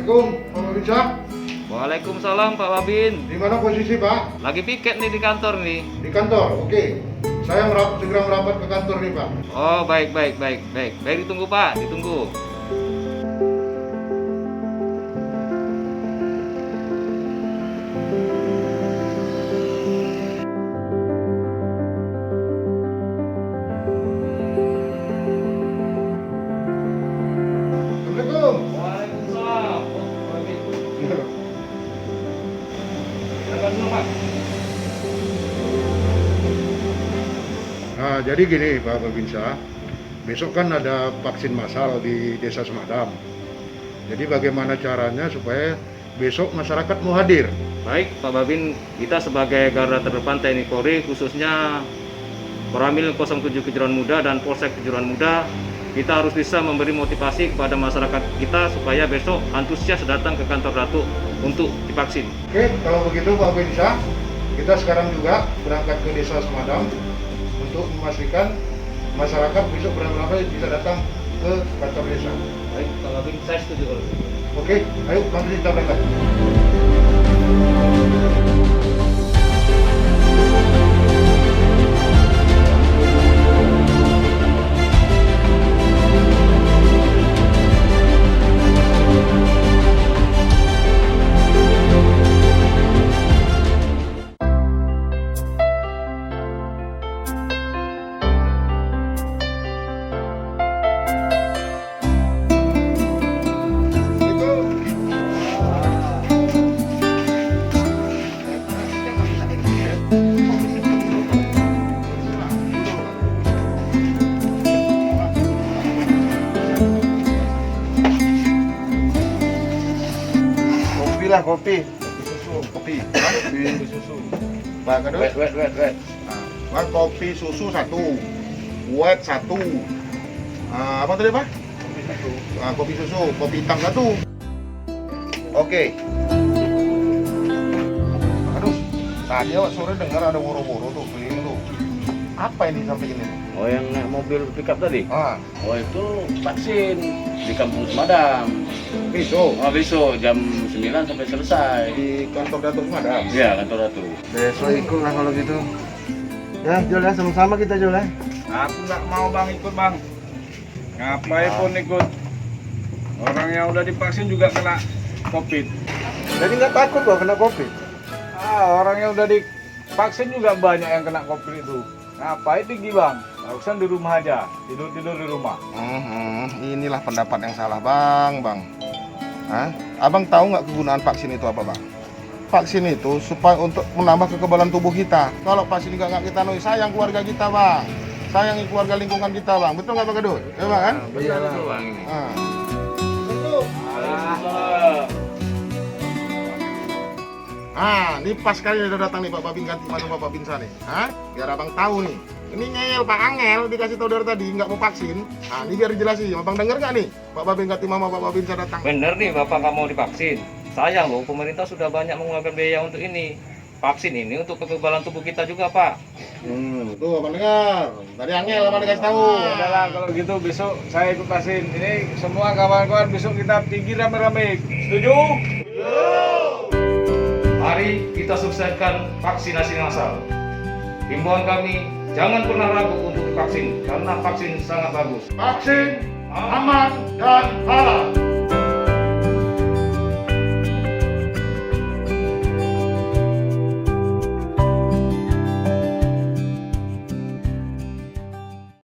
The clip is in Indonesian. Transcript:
Assalamualaikum, Pak Babinsa. Waalaikumsalam Pak Babin. Di mana posisi Pak? Lagi piket nih di kantor nih. Di kantor, oke. Saya segera merapat ke kantor nih Pak. Oh baik. Baik ditunggu Pak, ditunggu. Assalamualaikum. Waalaikumsalam. Oh, Pak Babin. Silakan dulu Pak. Nah, jadi gini Pak Babinsa, besok kan ada vaksin massal di Desa Semadam. Jadi bagaimana caranya supaya besok masyarakat mau hadir? Baik Pak Babin, kita sebagai garda terdepan TNI Polri khususnya Koramil 07 Kejuruan Muda dan Polsek Kejuruan Muda, kita harus bisa memberi motivasi kepada masyarakat kita supaya besok antusias datang ke kantor Datuk untuk divaksin. Oke, kalau begitu Pak Babinsa, kita sekarang juga berangkat ke Desa Semadam untuk memastikan masyarakat besok benar-benar bisa datang ke kantor desa. Baik Pak Babin, saya setuju kalau gitu. Oke, ayo mari kita berangkat. Kopi susu. Kopi susu. Bang, aduh. Wait. Bang, kopi susu 1. Wet 1. Apa tadi, Pak? Kopi satu. Kopi susu, kopi hitam 1. Oke. Aduh, tadi awak sore dengar ada woro-woro tuh keliling tuh. Apa ini sampai ini? Oh, yang naik mobil pickup tadi? Ah, Oh, itu vaksin di Kampung Semadam. besok Oh, besok jam 9 sampai selesai. di kantor Datuk Semadam. Iya, kantor Ratu. Besok ikut lah kalau gitu. Ya, Jol ya, sama-sama kita Jol ya. Aku nggak mau bang ikut bang. Ngapain pun ikut. Orang yang udah divaksin juga kena COVID. Jadi nggak takut loh kena COVID. Orang yang udah divaksin juga banyak yang kena COVID itu. Ngapain tinggi bang? Barusan di rumah aja, tidur di rumah. Inilah pendapat yang salah bang. Hah? Abang tahu nggak kegunaan vaksin itu apa bang? Vaksin itu supaya untuk menambah kekebalan tubuh kita. Kalau vaksin juga nggak kita nui, sayang keluarga kita bang. Sayangi keluarga lingkungan kita bang. Betul nggak Pak Gadut? Ya bang kan? Betul Bang ini. Nah. Ini pas sekali udah datang nih Pak Babin ganti mana Pak Babinsa nih. Biar abang tahu nih. Ini ngeyel Pak Angel dikasih tahu dari tadi nggak mau vaksin. Ini biar dijelasin. Abang denger nggak nih? Pak Babin ganti mama Pak Babinsa datang. Bener nih Bapak nggak mau divaksin. Sayang loh, pemerintah sudah banyak mengeluarkan biaya untuk ini. Vaksin ini untuk kekebalan tubuh kita juga Pak. Tuh abang dengar. Tadi Angel abang dikasih tahu. Ya udahlah kalau gitu besok saya ikut vaksin. Ini semua kawan-kawan besok kita tinggi rame-rame. Setuju? Mari kita sukseskan vaksinasi massal. Himbauan kami, jangan pernah ragu untuk divaksin karena vaksin sangat bagus. Vaksin aman dan halal.